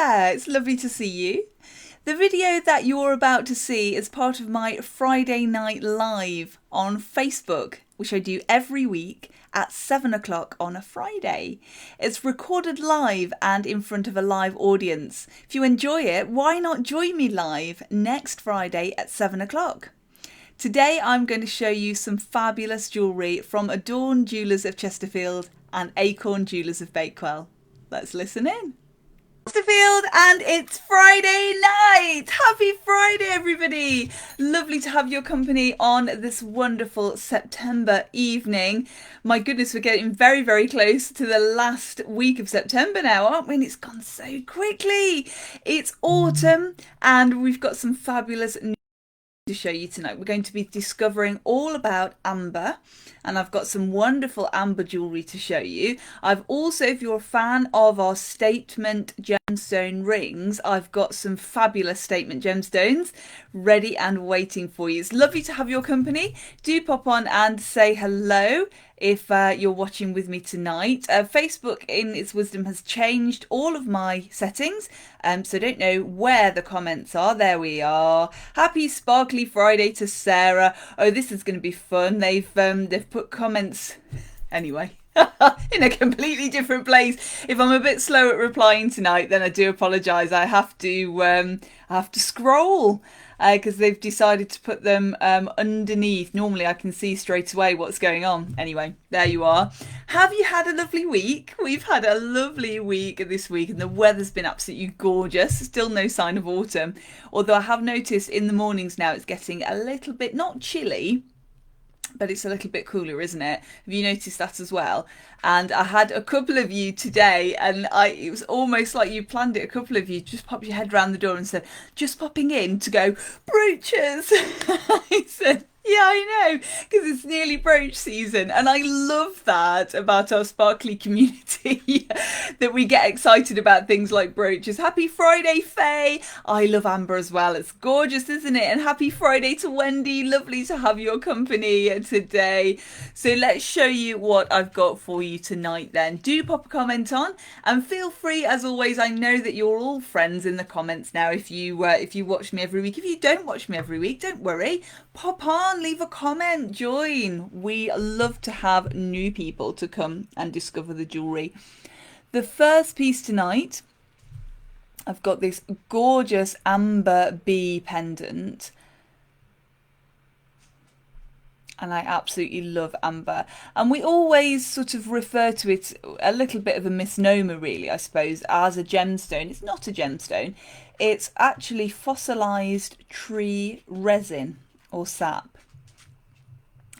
there, it's lovely to see you. The video that you're about to see is part of my Friday night live on Facebook, which I do every week at 7 o'clock on a Friday. It's recorded live and in front of a live audience. If you enjoy it, why not join me live next Friday at 7 o'clock? Today I'm going to show you some fabulous jewellery from Adorn Jewellers of Chesterfield and Acorn Jewellers of Bakewell. Let's listen in. Chesterfield, and it's Friday night. Happy Friday, everybody. Lovely to have your company on this wonderful September evening. My goodness, we're getting very, very close to the last week of September now, aren't we? And it's gone so quickly. It's autumn and we've got some fabulous news to show you tonight. We're going to be discovering all about amber, and I've got some wonderful amber jewellery to show you. I've also, if you're a fan of our statement gemstone rings, I've got some fabulous statement gemstones ready and waiting for you. It's lovely to have your company. Do pop on and say hello if you're watching with me tonight. Facebook in its wisdom has changed all of my settings, so don't know where the comments are. There we are. Happy sparkly Friday to Sarah. Oh, this is going to be fun. They've put comments anyway in a completely different place. If I'm a bit slow at replying tonight, then I do apologise. I have to scroll because they've decided to put them underneath. Normally I can see straight away what's going on. Anyway, there you are. Have you had a lovely week? We've had a lovely week this week and the weather's been absolutely gorgeous. Still no sign of autumn, although I have noticed in the mornings now it's getting a little bit, not chilly, but it's a little bit cooler, isn't it? Have you noticed that as well? And I had a couple of you today, and it was almost like you planned it. A couple of you just popped your head round the door and said, just popping in to go, brooches. I said, yeah, I know, because it's nearly brooch season. And I love that about our sparkly community, that we get excited about things like brooches. Happy Friday, Faye. I love amber as well. It's gorgeous, isn't it? And happy Friday to Wendy. Lovely to have your company today. So let's show you what I've got for you tonight then. Do pop a comment on and feel free, as always. I know that you're all friends in the comments now if you watch me every week. If you don't watch me every week, don't worry. Pop on, leave a comment, join. We love to have new people to come and discover the jewellery. The first piece tonight, I've got this gorgeous amber bee pendant. And I absolutely love amber. And we always sort of refer to it, a little bit of a misnomer really, I suppose, as a gemstone. It's not a gemstone. It's actually fossilised tree resin or sap.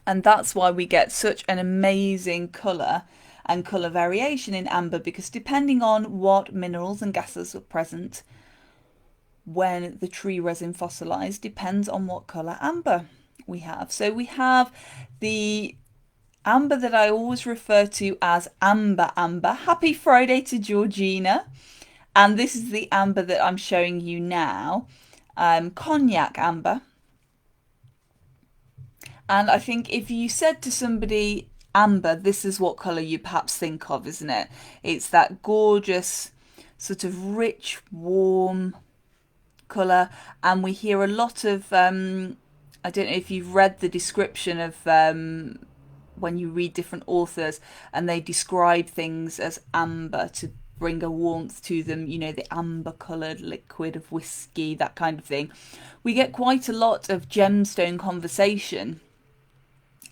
And that's why we get such an amazing colour and colour variation in amber, because depending on what minerals and gases are present when the tree resin fossilised depends on what colour amber we have. So we have the amber that I always refer to as amber. Happy Friday to Georgina. And this is the amber that I'm showing you now, Cognac Amber. And I think if you said to somebody amber, this is what colour you perhaps think of, isn't it? It's that gorgeous sort of rich, warm colour. And we hear a lot of, I don't know if you've read the description of when you read different authors and they describe things as amber to bring a warmth to them, you know, the amber coloured liquid of whiskey, that kind of thing. We get quite a lot of gemstone conversation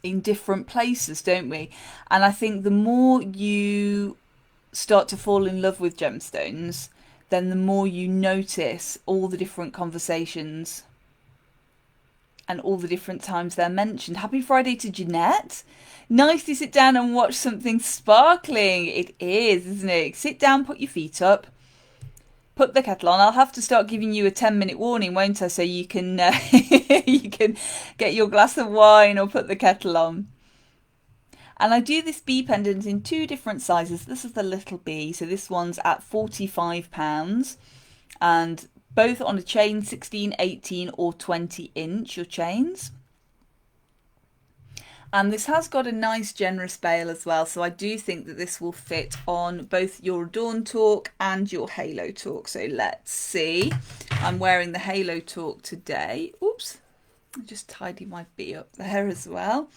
in different places, don't we? And I think the more you start to fall in love with gemstones, then the more you notice all the different conversations and all the different times they're mentioned. Happy Friday to Jeanette. Nice to sit down and watch something sparkling. It is, isn't it? Sit down, put your feet up, put the kettle on. I'll have to start giving you a 10-minute warning, won't I? So you can you can get your glass of wine or put the kettle on. And I do this bee pendant in two different sizes. This is the little bee, so this one's at £45, and both on a chain, 16, 18 or 20 inch your chains. And this has got a nice generous bail as well, so I do think that this will fit on both your Adorn Talk and your Halo Talk. So let's see. I'm wearing the Halo Talk today. Oops, I just tidied my bee up there as well.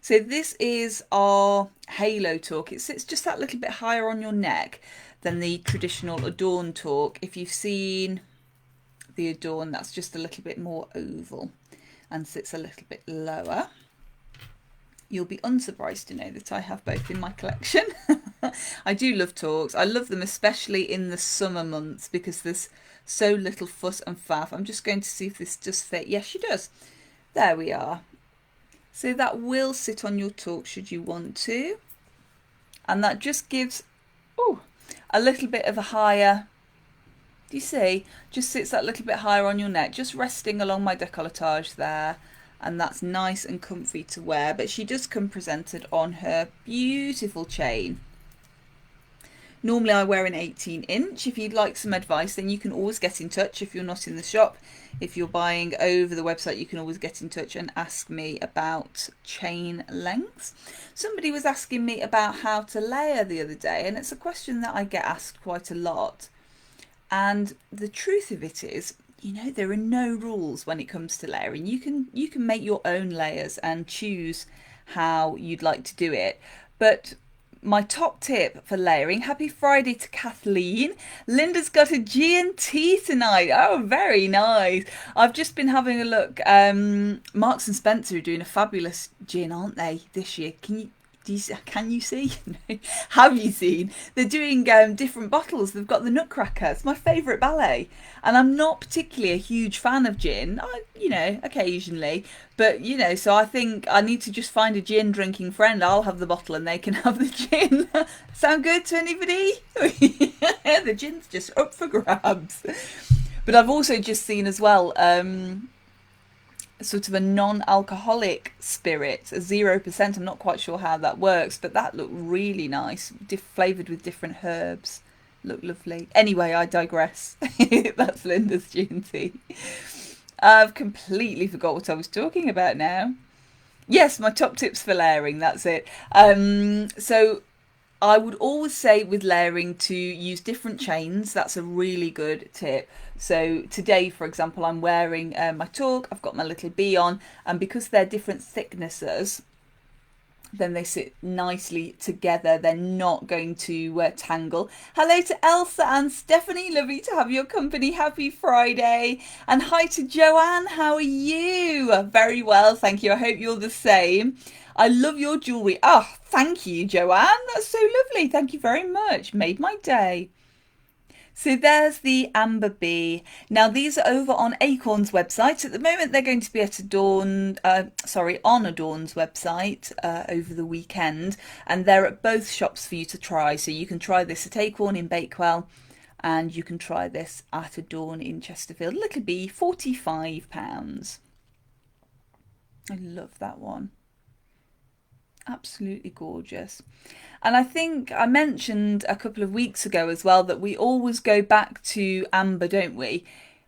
So this is our Halo Talk. It sits just that little bit higher on your neck than the traditional Adorn Talk. If you've seen the Adorn, that's just a little bit more oval and sits a little bit lower. You'll be unsurprised to know that I have both in my collection. I do love talks. I love them especially in the summer months because there's so little fuss and faff. I'm just going to see if this does fit. Yes, she does. There we are. So that will sit on your talk should you want to. And that just gives a little bit of a higher, do you see? Just sits that little bit higher on your neck, just resting along my décolletage there. And that's nice and comfy to wear, but she does come presented on her beautiful chain. Normally I wear an 18-inch. If you'd like some advice, then you can always get in touch if you're not in the shop. If you're buying over the website, you can always get in touch and ask me about chain lengths. Somebody was asking me about how to layer the other day, and it's a question that I get asked quite a lot. And the truth of it is, you know, there are no rules when it comes to layering. You can make your own layers and choose how you'd like to do it. But my top tip for layering, happy Friday to Kathleen. Linda's got a G&T tonight. Oh, very nice. I've just been having a look. Marks and Spencer are doing a fabulous gin, aren't they, this year? Can you see? Have you seen? They're doing different bottles. They've got the Nutcracker. It's my favourite ballet. And I'm not particularly a huge fan of gin. You know, occasionally. But, you know, so I think I need to just find a gin drinking friend. I'll have the bottle and they can have the gin. Sound good to anybody? The gin's just up for grabs. But I've also just seen as well sort of a non-alcoholic spirit, a 0%. I'm not quite sure how that works, but that looked really nice, flavoured with different herbs. Look lovely. Anyway, I digress. That's Linda's G&T. I've completely forgot what I was talking about now. Yes, my top tips for layering, that's it. So I would always say with layering to use different chains. That's a really good tip. So today, for example, I'm wearing my talk. I've got my little bee on, and because they're different thicknesses, then they sit nicely together. They're not going to tangle. Hello to Elsa and Stephanie. Lovely to have your company. Happy Friday. And hi to Joanne. How are you? Very well, thank you. I hope you're the same. I love your jewellery. Oh, thank you, Joanne. That's so lovely. Thank you very much. Made my day. So there's the Amber Bee. Now these are over on Acorn's website. At the moment they're going to be at on Adorn's website over the weekend. And they're at both shops for you to try. So you can try this at Acorn in Bakewell and you can try this at Adorn in Chesterfield. Little Bee, £45. I love that one. Absolutely gorgeous. And I think I mentioned a couple of weeks ago as well that we always go back to amber, don't we?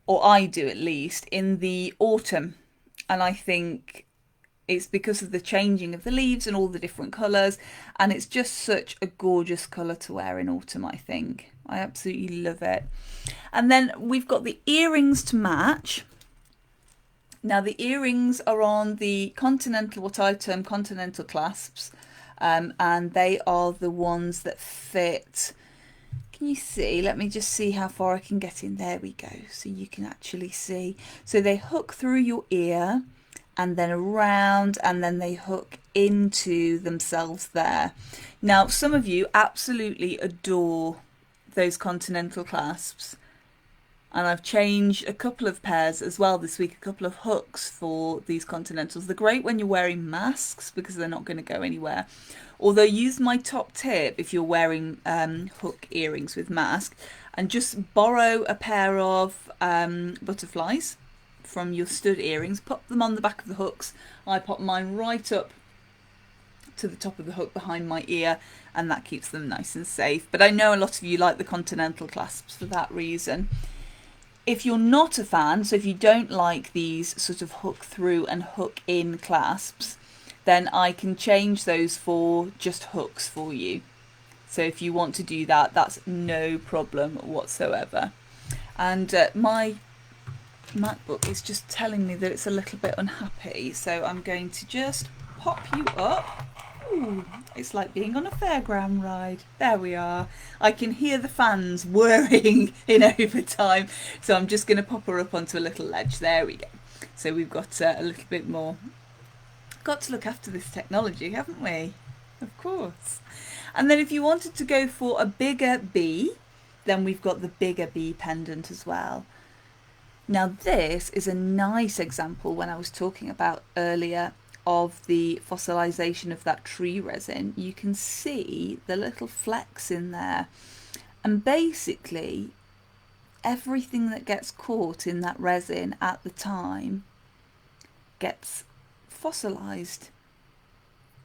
Or I do at least, in the autumn. And I think it's because of the changing of the leaves and all the different colours. And it's just such a gorgeous colour to wear in autumn, I think. I absolutely love it. And then we've got the earrings to match. Now the earrings are on the Continental, what I term Continental Clasps. And they are the ones that fit. Can you see? Let me just see how far I can get in. There we go. So you can actually see. So they hook through your ear and then around and then they hook into themselves there. Now, some of you absolutely adore those Continental Clasps. And I've changed a couple of pairs as well this week, a couple of hooks for these Continentals. They're great when you're wearing masks because they're not going to go anywhere. Although use my top tip if you're wearing hook earrings with mask and just borrow a pair of butterflies from your stud earrings, pop them on the back of the hooks. I pop mine right up to the top of the hook behind my ear and that keeps them nice and safe. But I know a lot of you like the Continental Clasps for that reason. If you're not a fan, so if you don't like these sort of hook through and hook in clasps, then I can change those for just hooks for you. So if you want to do that, that's no problem whatsoever. And my MacBook is just telling me that it's a little bit unhappy, so I'm going to just pop you up. Ooh, it's like being on a fairground ride. There we are. I can hear the fans whirring in overtime, so I'm just going to pop her up onto a little ledge. There we go. So we've got a little bit more. Got to look after this technology, haven't we? Of course. And then if you wanted to go for a bigger bee, then we've got the bigger bee pendant as well. Now this is a nice example when I was talking about earlier of the fossilization of that tree resin. You can see the little flecks in there, and basically everything that gets caught in that resin at the time gets fossilized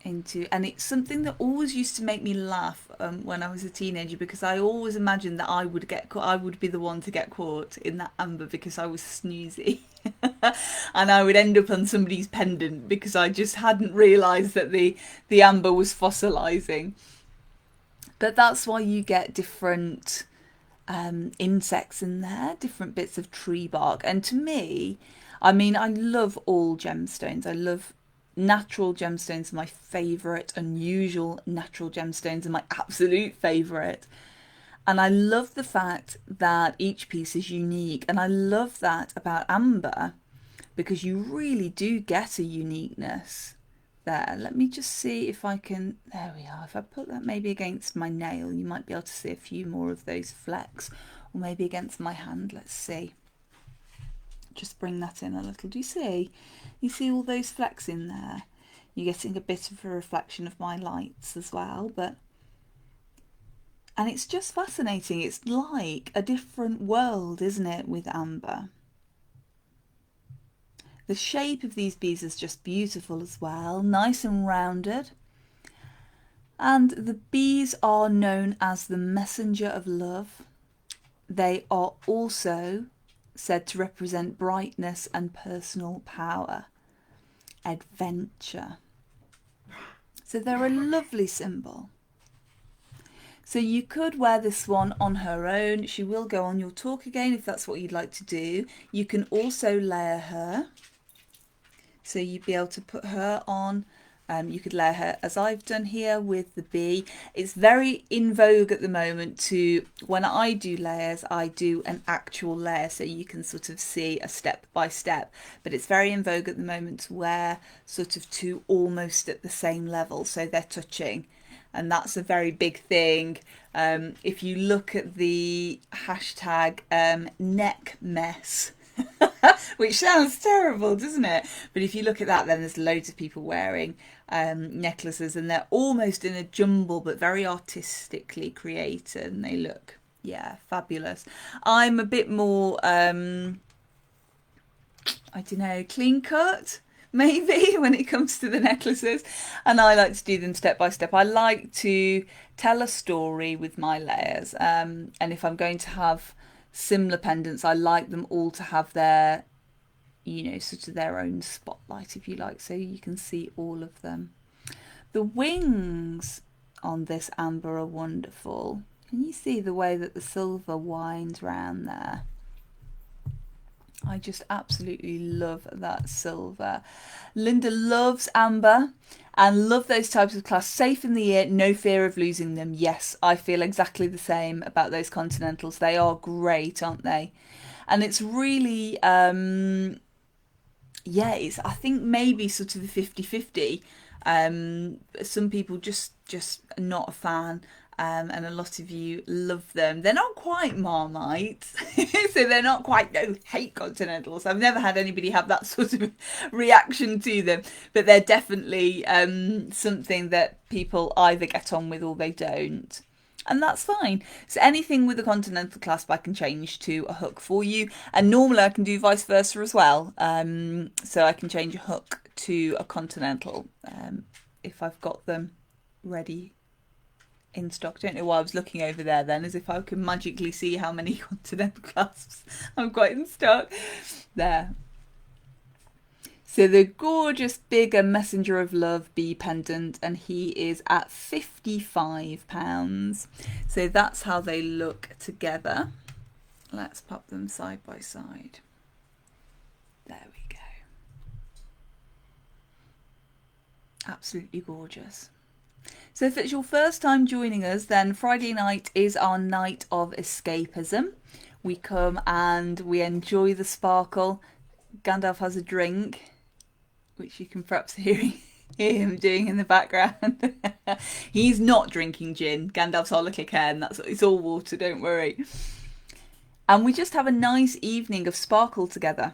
into, and it's something that always used to make me laugh when I was a teenager, because I always imagined that I would get caught, I would be the one to get caught in that amber because I was snoozy and I would end up on somebody's pendant because I just hadn't realised that the amber was fossilizing. But that's why you get different insects in there, different bits of tree bark. And to me, I mean, I love all gemstones. I love natural gemstones, my favourite. Unusual natural gemstones are my absolute favourite. And I love the fact that each piece is unique. And I love that about amber, because you really do get a uniqueness there. Let me just see if I can, there we are. If I put that maybe against my nail, you might be able to see a few more of those flecks, or maybe against my hand. Let's see. Just bring that in a little. Do you see? You see all those flecks in there? You're getting a bit of a reflection of my lights as well, and it's just fascinating. It's like a different world, isn't it, with amber? The shape of these bees is just beautiful as well, nice and rounded. And the bees are known as the messenger of love. They are also said to represent brightness and personal power, adventure. So they're a lovely symbol. So you could wear this one on her own. She will go on your talk again if that's what you'd like to do. You can also layer her. So you'd be able to put her on. You could layer her as I've done here with the bee. It's very in vogue at the moment to, when I do layers, I do an actual layer so you can sort of see a step by step. But it's very in vogue at the moment to wear sort of two almost at the same level, so they're touching. And that's a very big thing. If you look at the hashtag neck mess, which sounds terrible, doesn't it? But if you look at that, then there's loads of people wearing necklaces, and they're almost in a jumble but very artistically created, and they look, yeah, fabulous. I'm a bit more I don't know, clean cut maybe when it comes to the necklaces, and I like to do them step by step. I like to tell a story with my layers, and if I'm going to have similar pendants, I like them all to have their, you know, sort of their own spotlight, if you like, so you can see all of them. The wings on this amber are wonderful. Can you see the way that the silver winds round there? I just absolutely love that silver. Linda loves amber and love those types of clasps. Safe in the ear, no fear of losing them. Yes, I feel exactly the same about those Continentals. They are great, aren't they? And it's really, yeah, it's, I think maybe sort of a 50-50. Some people just not a fan. And a lot of you love them. They're not quite Marmite, so they're not quite, no, hate Continentals. I've never had anybody have that sort of reaction to them, but they're definitely something that people either get on with or they don't. And that's fine. So anything with a Continental clasp I can change to a hook for you. And normally I can do vice versa as well. So I can change a hook to a Continental if I've got them ready in stock. Don't know why I was looking over there then, as if I could magically see how many Continental clasps I've got in stock. There. So the gorgeous bigger Messenger of Love Bee Pendant, and he is at £55. So that's how they look together. Let's pop them side by side. There we go. Absolutely gorgeous. So if it's your first time joining us, then Friday night is our night of escapism. We come and we enjoy the sparkle. Gandalf has a drink, which you can perhaps hear him doing in the background. He's not drinking gin. Gandalf's our little Ken. It's all water, don't worry. And we just have a nice evening of sparkle together.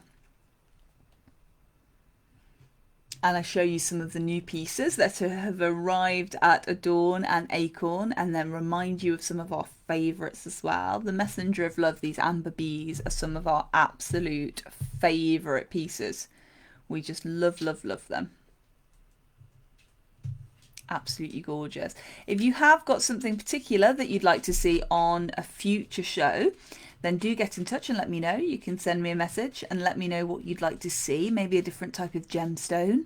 And I show you some of the new pieces that have arrived at Adorn and Acorn, and then remind you of some of our favourites as well. The Messenger of Love, these amber bees, are some of our absolute favourite pieces. We just love, love, love them. Absolutely gorgeous. If you have got something particular that you'd like to see on a future show, then do get in touch and let me know. You can send me a message and let me know what you'd like to see. Maybe a different type of gemstone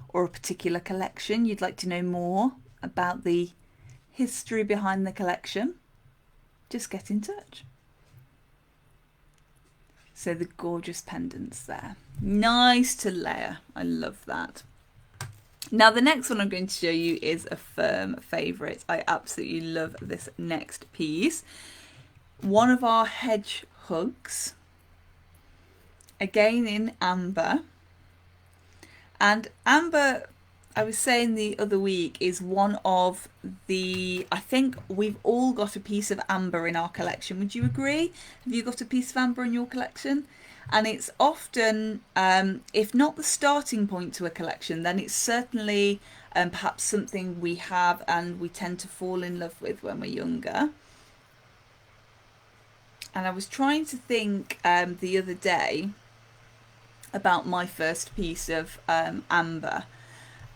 or a particular collection. You'd like to know more about the history behind the collection. Just get in touch. So the gorgeous pendants there. Nice to layer. I love that. Now the next one I'm going to show you is a firm favourite. I absolutely love this next piece. One of our hedgehogs, again in amber. And amber, I was saying the other week, is one of the, I think we've all got a piece of amber in our collection. Would you agree? Have you got a piece of amber in your collection? And it's often, if not the starting point to a collection, then it's certainly perhaps something we have and we tend to fall in love with when we're younger. And I was trying to think the other day about my first piece of amber.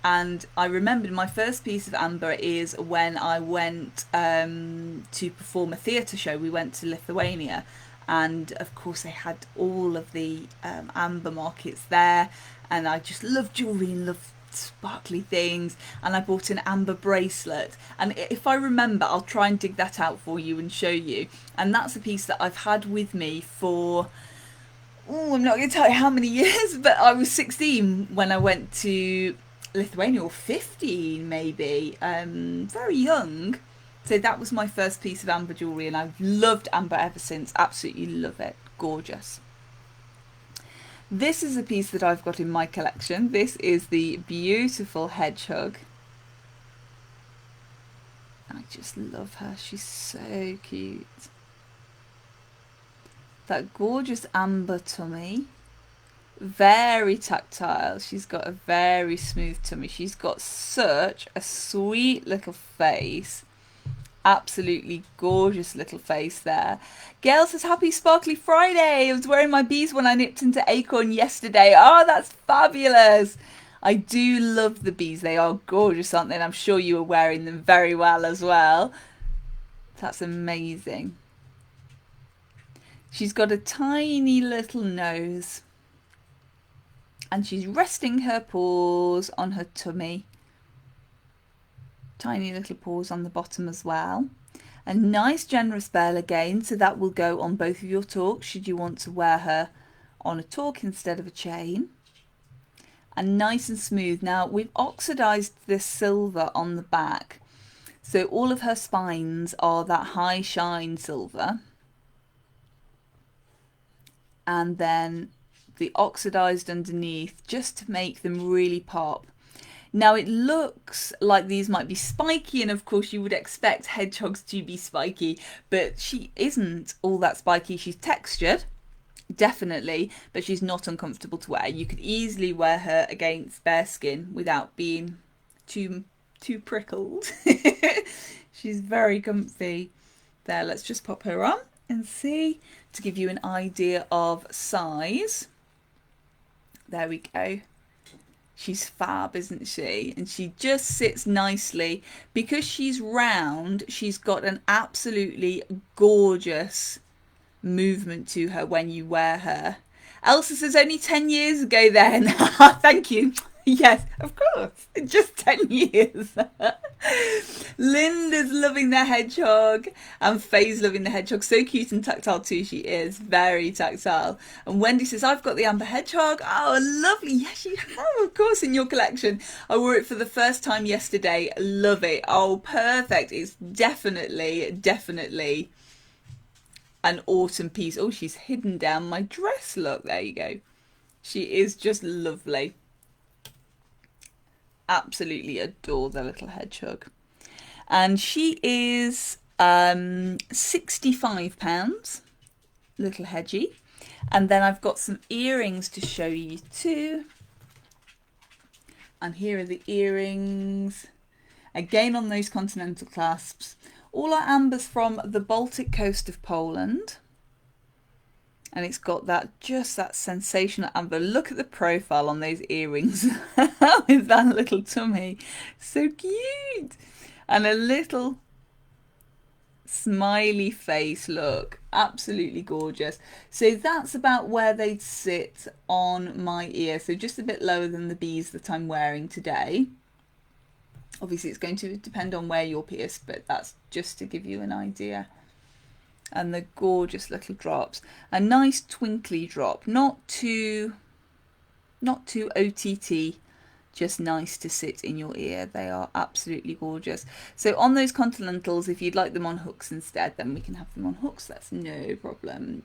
And I remembered my first piece of amber is when I went to perform a theatre show. We went to Lithuania. And of course they had all of the amber markets there. And I just love jewellery and love sparkly things, and I bought an amber bracelet, and if I remember I'll try and dig that out for you and show you. And that's a piece that I've had with me for, I'm not going to tell you how many years, but I was 16 when I went to Lithuania, or 15 maybe, very young. So that was my first piece of amber jewellery, and I've loved amber ever since. Absolutely love it. Gorgeous. This is a piece that I've got in my collection. This is the beautiful hedgehog. I just love her. She's so cute. That gorgeous amber tummy. Very tactile. She's got a very smooth tummy. She's got such a sweet little face. Absolutely gorgeous little face there. Gail says, happy sparkly Friday. I was wearing my bees when I nipped into Acorn yesterday. Oh, that's fabulous. I do love the bees. They are gorgeous, aren't they? And I'm sure you are wearing them very well as well. That's amazing. She's got a tiny little nose. And she's resting her paws on her tummy. Tiny little paws on the bottom as well. A nice generous bell again, so that will go on both of your talks should you want to wear her on a talk instead of a chain. And nice and smooth. Now we've oxidized this silver on the back, so all of her spines are that high shine silver, and then the oxidized underneath just to make them really pop. Now it looks like these might be spiky, and of course you would expect hedgehogs to be spiky, but she isn't all that spiky. She's textured, definitely, but she's not uncomfortable to wear. You could easily wear her against bare skin without being too prickled. She's very comfy. There, let's just pop her on and see, to give you an idea of size. There we go. She's fab, isn't she? And she just sits nicely. Because she's round, she's got an absolutely gorgeous movement to her when you wear her. Elsa says only 10 years ago then. Thank you. Yes, of course. Just 10 years. Linda's loving the hedgehog. And Faye's loving the hedgehog. So cute and tactile too, she is. Very tactile. And Wendy says, I've got the amber hedgehog. Oh, lovely. Yes, you have, of course, in your collection. I wore it for the first time yesterday. Love it. Oh, perfect. It's definitely an autumn piece. Oh, she's hidden down my dress. Look, there you go. She is just lovely. Absolutely adore the little hedgehog. And she is £65, little hedgie. And then I've got some earrings to show you too. And here are the earrings. Again on those Continental Clasps. All our ambers from the Baltic coast of Poland. And it's got that, just that sensational amber. Look at the profile on those earrings with that little tummy. So cute. And a little smiley face, look. Absolutely gorgeous. So that's about where they'd sit on my ear. So just a bit lower than the bees that I'm wearing today. Obviously it's going to depend on where you're pierced, but that's just to give you an idea. And the gorgeous little drops. A nice twinkly drop, not too OTT, just nice to sit in your ear. They are absolutely gorgeous. So on those Continentals, if you'd like them on hooks instead, then we can have them on hooks. That's no problem.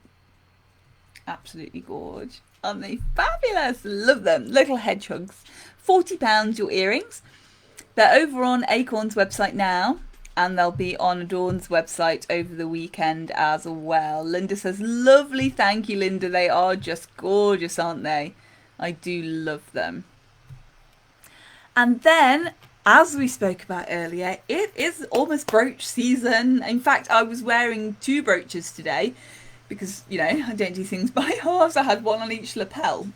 Absolutely gorgeous. Aren't they fabulous? Love them. Little hedgehogs. £40 your earrings. They're over on Acorn's website now. And they'll be on Adorn's website over the weekend as well. Linda says, lovely, thank you, Linda. They are just gorgeous, aren't they? I do love them. And then, as we spoke about earlier, it is almost brooch season. In fact, I was wearing 2 brooches today because, you know, I don't do things by halves. I had one on each lapel.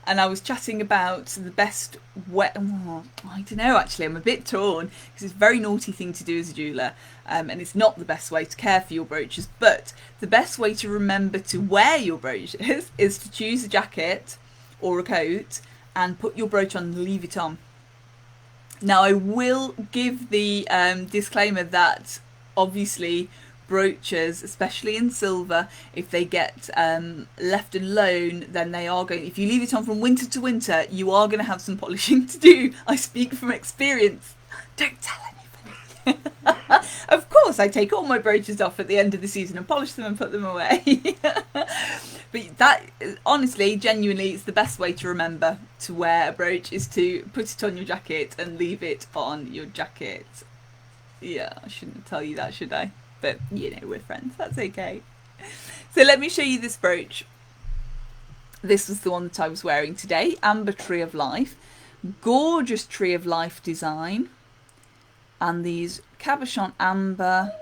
And I was chatting about the best I don't know, actually, I'm a bit torn because it's a very naughty thing to do as a jeweller, and it's not the best way to care for your brooches, but the best way to remember to wear your brooches is to choose a jacket or a coat and put your brooch on and leave it on. Now, I will give the disclaimer that obviously brooches, especially in silver, if they get left alone, then they are going, if you leave it on from winter to winter, you are going to have some polishing to do. I speak from experience. Don't tell anybody. Of course, I take all my brooches off at the end of the season and polish them and put them away. But that, honestly, genuinely, it's the best way to remember to wear a brooch is to put it on your jacket and leave it on your jacket. Yeah, I shouldn't tell you that, should I? But, you know, we're friends. That's okay. So let me show you this brooch. This was the one that I was wearing today. Amber Tree of Life. Gorgeous Tree of Life design. And these cabochon amber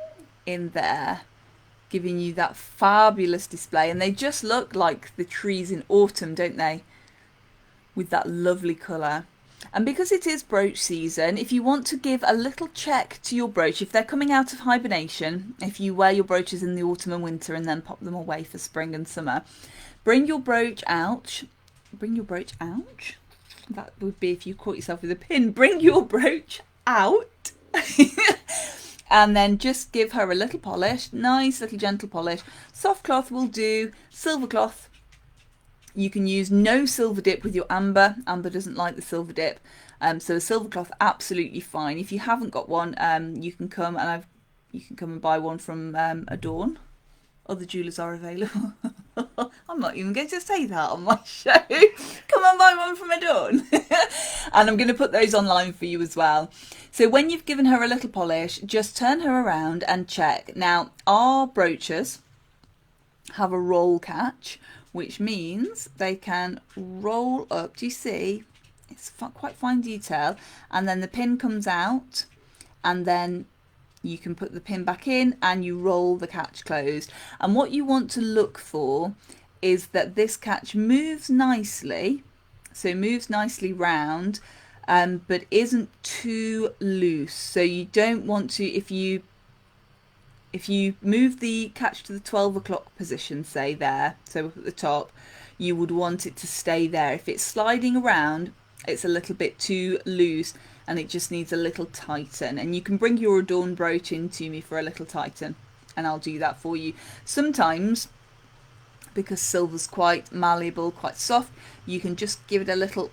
in there, giving you that fabulous display. And they just look like the trees in autumn, don't they? With that lovely colour. And because it is brooch season, if you want to give a little check to your brooch, if they're coming out of hibernation, if you wear your brooches in the autumn and winter and then pop them away for spring and summer, bring your brooch out. Bring your brooch out? That would be if you caught yourself with a pin. Bring your brooch out. And then just give her a little polish. Nice little gentle polish. Soft cloth will do. Silver cloth. You can use no silver dip with your amber. Amber doesn't like the silver dip. So a silver cloth, absolutely fine. If you haven't got one, you can come and buy one from Adorn. Other jewellers are available. I'm not even going to say that on my show. Come and buy one from Adorn. And I'm going to put those online for you as well. So when you've given her a little polish, just turn her around and check. Now, our brooches have a roll catch, which means they can roll up. Do you see? It's quite fine detail. And then the pin comes out, and then you can put the pin back in and you roll the catch closed. And what you want to look for is that this catch moves nicely, so moves nicely round, but isn't too loose. So you don't want to, if you if you move the catch to the 12 o'clock position, say there, so up at the top, you would want it to stay there. If it's sliding around, it's a little bit too loose and it just needs a little tighten. And you can bring your adorned brooch into me for a little tighten and I'll do that for you. Sometimes, because silver's quite malleable, quite soft, you can just give it a little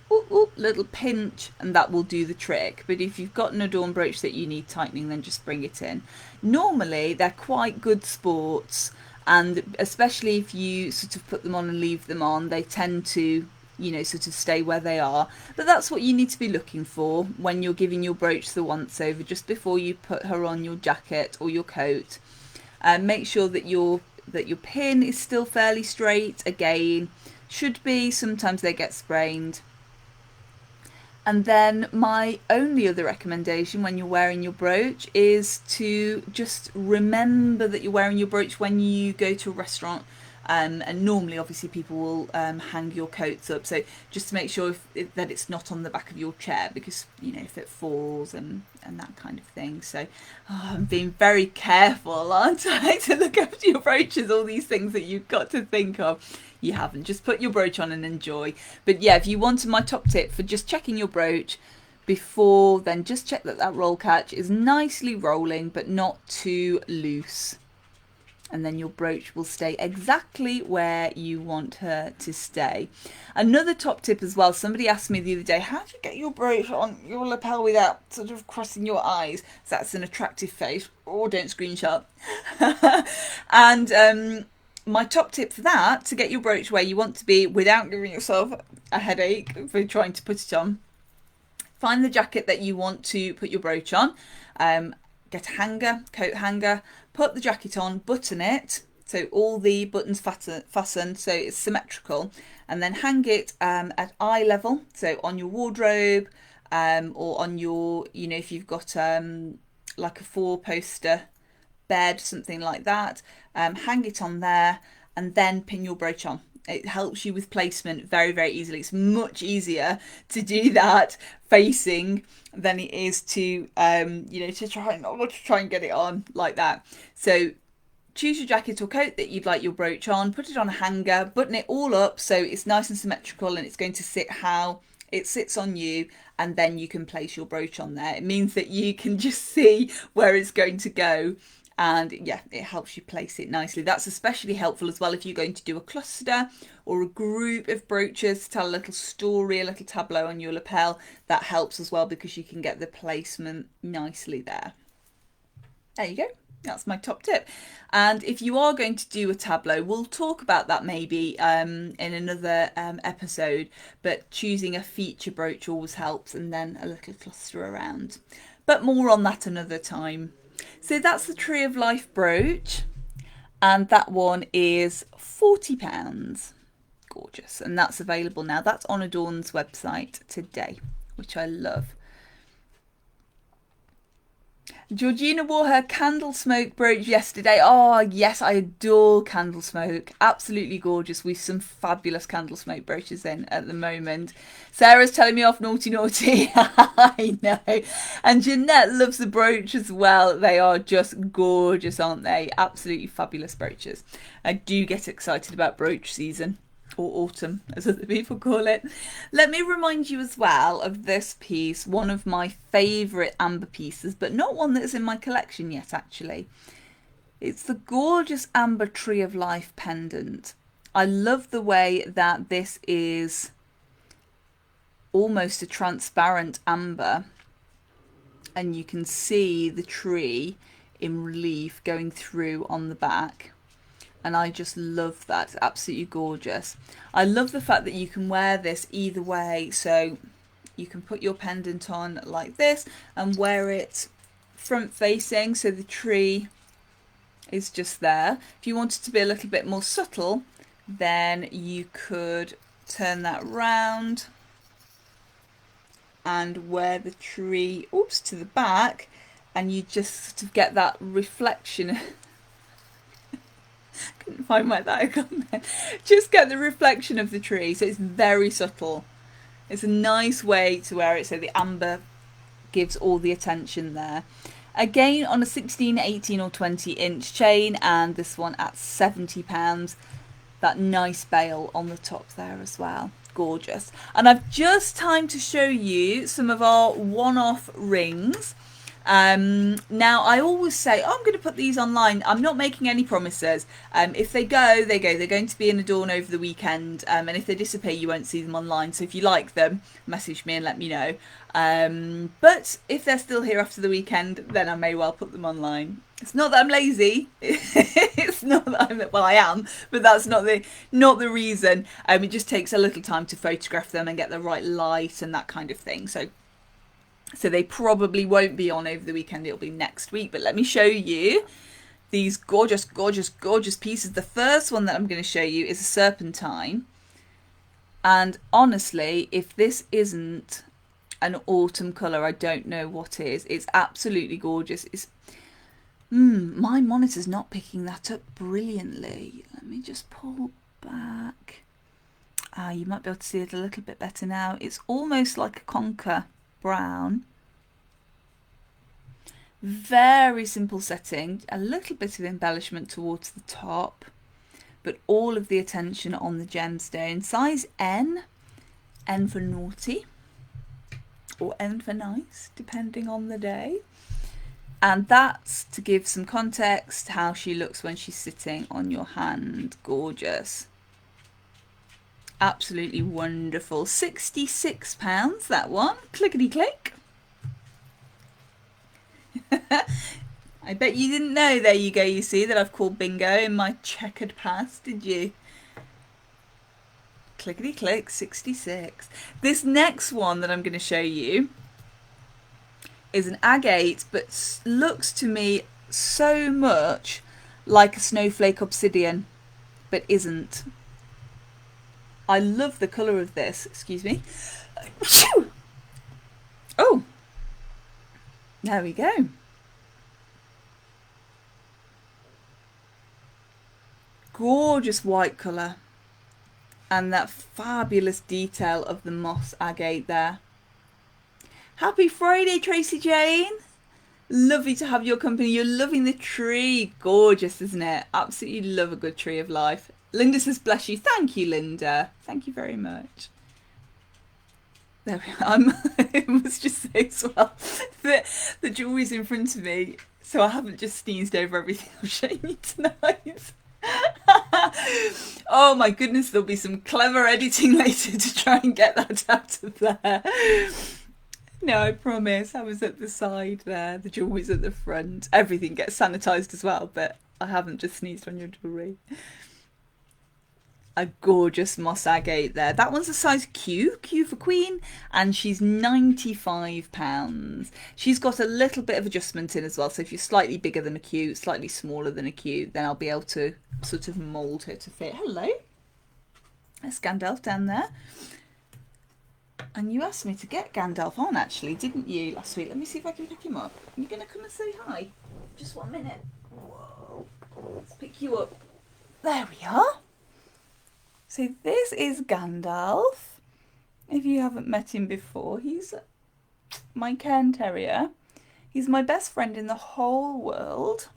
little pinch and that will do the trick. But if you've got an adorned brooch that you need tightening, then just bring it in. Normally they're quite good sports, and especially if you sort of put them on and leave them on, they tend to, you know, sort of stay where they are. But that's what you need to be looking for when you're giving your brooch the once over, just before you put her on your jacket or your coat. Make sure that your pin is still fairly straight. Again, should be. Sometimes they get sprained. And then my only other recommendation when you're wearing your brooch is to just remember that you're wearing your brooch when you go to a restaurant. And normally, obviously, people will hang your coats up. So just to make sure that it's not on the back of your chair, because, you know, if it falls and that kind of thing. So I'm being very careful, aren't I, to look after your brooches, all these things that you've got to think of. You haven't. Just put your brooch on and enjoy. But yeah, if you wanted my top tip for just checking your brooch before, then just check that that roll catch is nicely rolling but not too loose. And then your brooch will stay exactly where you want her to stay. Another top tip as well, somebody asked me the other day, how do you get your brooch on your lapel without sort of crossing your eyes? So that's an attractive face. Oh, don't screenshot. And my top tip for that, to get your brooch where you want to be without giving yourself a headache for trying to put it on, find the jacket that you want to put your brooch on. Get a hanger, coat hanger, put the jacket on, button it, so all the buttons fastened so it's symmetrical, and then hang it at eye level, so on your wardrobe, or on your, you know, if you've got like a 4-poster bed, something like that, hang it on there and then pin your brooch on. It helps you with placement very, very easily. It's much easier to do that facing than it is to, you know, to try and get it on like that. So choose your jacket or coat that you'd like your brooch on, put it on a hanger, button it all up so it's nice and symmetrical and it's going to sit how it sits on you, and then you can place your brooch on there. It means that you can just see where it's going to go. And yeah, it helps you place it nicely. That's especially helpful as well if you're going to do a cluster or a group of brooches, tell a little story, a little tableau on your lapel. That helps as well because you can get the placement nicely there. There you go. That's my top tip. And if you are going to do a tableau, we'll talk about that maybe in another episode. But choosing a feature brooch always helps, and then a little cluster around. But more on that another time. So that's the Tree of Life brooch, and that one is £40. Gorgeous. And that's available now. That's on Adorn's website today, which I love. Georgina wore her candle smoke brooch yesterday. Oh yes, I adore candle smoke. Absolutely gorgeous. We've some fabulous candle smoke brooches in at the moment. Sarah's telling me off naughty. I know. And Jeanette loves the brooch as well. They are just gorgeous, aren't they? Absolutely fabulous brooches. I do get excited about brooch season. Or autumn, as other people call it. Let me remind you as well of this piece, one of my favourite amber pieces, but not one that's in my collection yet, actually. It's the gorgeous amber Tree of Life pendant. I love the way that this is almost a transparent amber, and you can see the tree in relief going through on the back. And I just love that. It's absolutely gorgeous. I love the fact that you can wear this either way. So you can put your pendant on like this and wear it front facing, so the tree is just there. If you wanted to be a little bit more subtle, then you could turn that round and wear the tree to the back, and you just sort of get that reflection. Couldn't find where that had gone then. Just get the reflection of the tree, so it's very subtle. It's a nice way to wear it, so the amber gives all the attention there. Again on a 16, 18 or 20 inch chain, and this one at £70. That nice bail on the top there as well. Gorgeous. And I've just time to show you some of our one-off rings. Now I always say, oh, I'm going to put these online. I'm not making any promises. If they go, they go. They're going to be in Adorn over the weekend, and if they disappear, you won't see them online. So if you like them, message me and let me know. But if they're still here after the weekend, then I may well put them online. It's not that I'm lazy. It's not that well, I am, but that's not the reason. It just takes a little time to photograph them and get the right light and that kind of thing. So they probably won't be on over the weekend. It'll be next week. But let me show you these gorgeous, gorgeous, gorgeous pieces. The first one that I'm going to show you is a serpentine. And honestly, if this isn't an autumn colour, I don't know what is. It's absolutely gorgeous. It's my monitor's not picking that up brilliantly. Let me just pull back. You might be able to see it a little bit better now. It's almost like a conker brown. Very simple setting, a little bit of embellishment towards the top, but all of the attention on the gemstone. Size N, N for naughty, or N for nice, depending on the day. And that's to give some context how she looks when she's sitting on your hand. Gorgeous. Absolutely wonderful. £66, that one. Clickety click. I bet you didn't know, there you go, you see, that I've called bingo in my checkered past, did you? Clickety click, 66. This next one that I'm going to show you is an agate, but looks to me so much like a snowflake obsidian, but isn't. I love the colour of this. Excuse me. Oh, there we go. Gorgeous white colour. And that fabulous detail of the moss agate there. Happy Friday, Tracy Jane. Lovely to have your company. You're loving the tree. Gorgeous, isn't it? Absolutely love a good tree of life. Linda says, bless you. Thank you, Linda. Thank you very much. There we are. I must just say as well that the jewellery's in front of me, so I haven't just sneezed over everything I'm showing you tonight. Oh my goodness, there'll be some clever editing later to try and get that out of there. No, I promise. I was at the side there. The jewellery's at the front. Everything gets sanitised as well, but I haven't just sneezed on your jewellery. A gorgeous moss agate there. That one's a size Q, Q for Queen, and she's £95. She's got a little bit of adjustment in as well, so if you're slightly bigger than a Q, slightly smaller than a Q, then I'll be able to sort of mould her to fit. Hello, there's Gandalf down there. And you asked me to get Gandalf on, actually, didn't you, last week? Let me see if I can pick him up. Are you going to come and say hi? Just 1 minute. Whoa. Let's pick you up. There we are. So this is Gandalf. If you haven't met him before, he's my Cairn Terrier. He's my best friend in the whole world.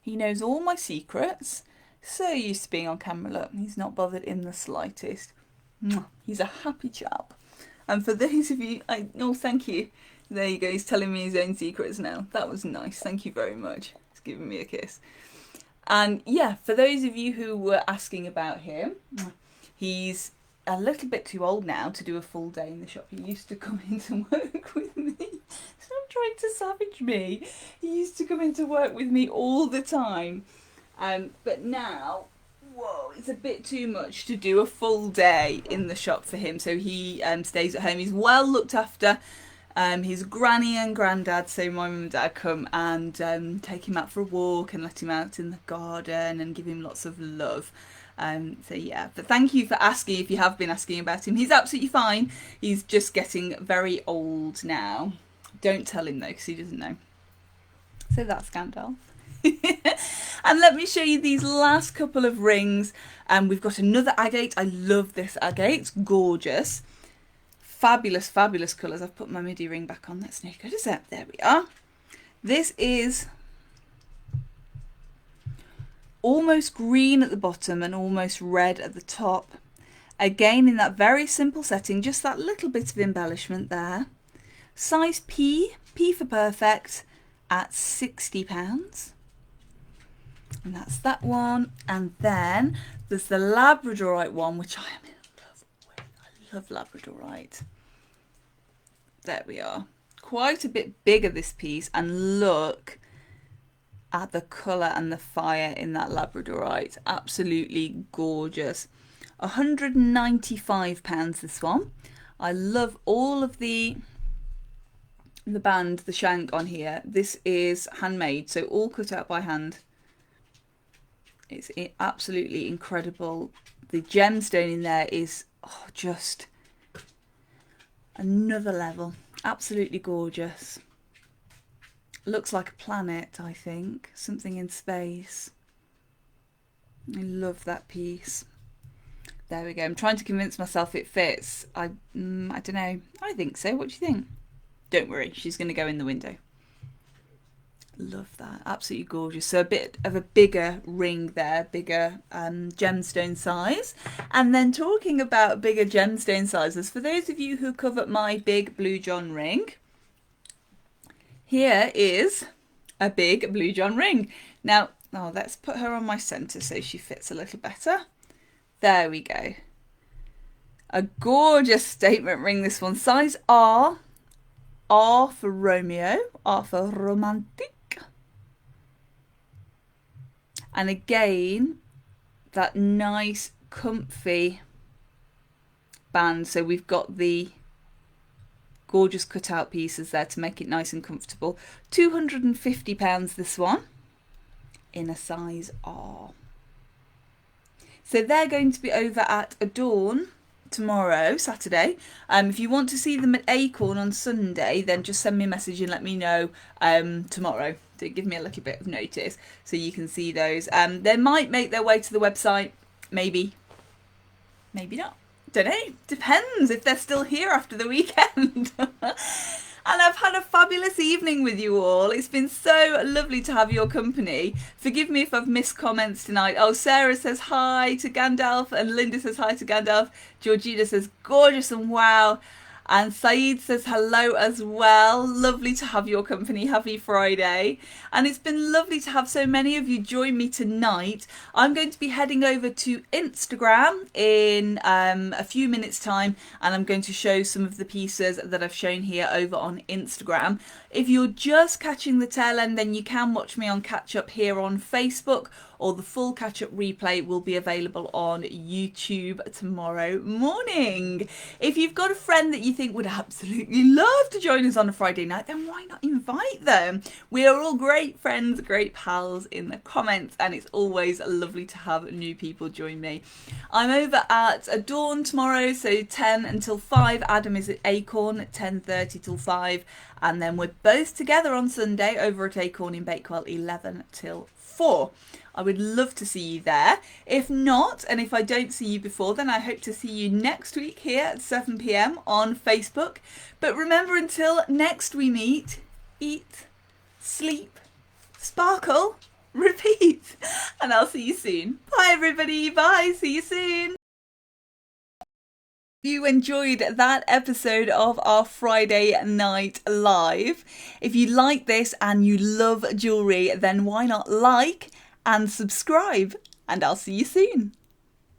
He knows all my secrets. So used to being on camera, look, he's not bothered in the slightest. He's a happy chap. And for those of you, thank you. There you go, he's telling me his own secrets now. That was nice, thank you very much. He's giving me a kiss. And yeah, for those of you who were asking about him, he's a little bit too old now to do a full day in the shop. He used to come into work with me. Stop trying to savage me. He used to come into work with me all the time. But now, whoa, it's a bit too much to do a full day in the shop for him. So he stays at home. He's well looked after. His granny and granddad, so my mum and dad come and take him out for a walk and let him out in the garden and give him lots of love. So yeah, but thank you for asking if you have been asking about him. He's absolutely fine. He's just getting very old now. Don't tell him though, because he doesn't know. So that's Gandalf. And let me show you these last couple of rings. We've got another agate. I love this agate. It's gorgeous. Fabulous, fabulous colours. I've put my midi ring back on. That's no good, is it? There we are. This is almost green at the bottom and almost red at the top. Again, in that very simple setting, just that little bit of embellishment there. Size P, P for perfect, at £60. And that's that one. And then there's the Labradorite one, which I am in love with. I love Labradorite. There we are. Quite a bit bigger, this piece, and look at the colour and the fire in that Labradorite. Absolutely gorgeous. £195 this one. I love all of the band, the shank on here. This is handmade, so all cut out by hand. It's absolutely incredible. The gemstone in there is just another level. Absolutely gorgeous. Looks like a planet, I think. Something in space. I love that piece. There we go. I'm trying to convince myself it fits. I don't know. I think so. What do you think? Don't worry. She's going to go in the window. Love that. Absolutely gorgeous. So a bit of a bigger ring there. Bigger gemstone size. And then talking about bigger gemstone sizes, for those of you who covet my big Blue John ring, here is a big Blue John ring. Now, let's put her on my centre so she fits a little better. There we go. A gorgeous statement ring, this one. Size R. R for Romeo. R for romantic. And again, that nice, comfy band. So we've got the gorgeous cut-out pieces there to make it nice and comfortable. £250 this one, in a size R. So they're going to be over at Adorn tomorrow, Saturday. If you want to see them at Acorn on Sunday, then just send me a message and let me know tomorrow. So give me a little bit of notice so you can see those. They might make their way to the website, maybe not. Don't know, depends if they're still here after the weekend. And I've had a fabulous evening with you all. It's been so lovely to have your company. Forgive me if I've missed comments tonight. Oh, Sarah says hi to Gandalf, and Linda says hi to Gandalf. Georgina says gorgeous and wow. And Saeed says hello as well. Lovely to have your company. Happy Friday. And it's been lovely to have so many of you join me tonight. I'm going to be heading over to Instagram in a few minutes time, and I'm going to show some of the pieces that I've shown here over on Instagram. If you're just catching the tail end, then you can watch me on Catch Up here on Facebook, or the full Catch Up replay will be available on YouTube tomorrow morning. If you've got a friend that you think would absolutely love to join us on a Friday night, then why not invite them? We are all great friends, great pals in the comments, and it's always lovely to have new people join me. I'm over at Adorn tomorrow, so 10 until 5. Adam is at Acorn at 10:30 till 5. And then we're both together on Sunday over at Acorn in Bakewell, 11 till 4. I would love to see you there. If not, and if I don't see you before, then I hope to see you next week here at 7 PM on Facebook. But remember, until next we meet, eat, sleep, sparkle, repeat. And I'll see you soon. Bye everybody. Bye. See you soon. If you enjoyed that episode of our Friday night live, if you like this and you love jewellery, then why not like and subscribe, and I'll see you soon.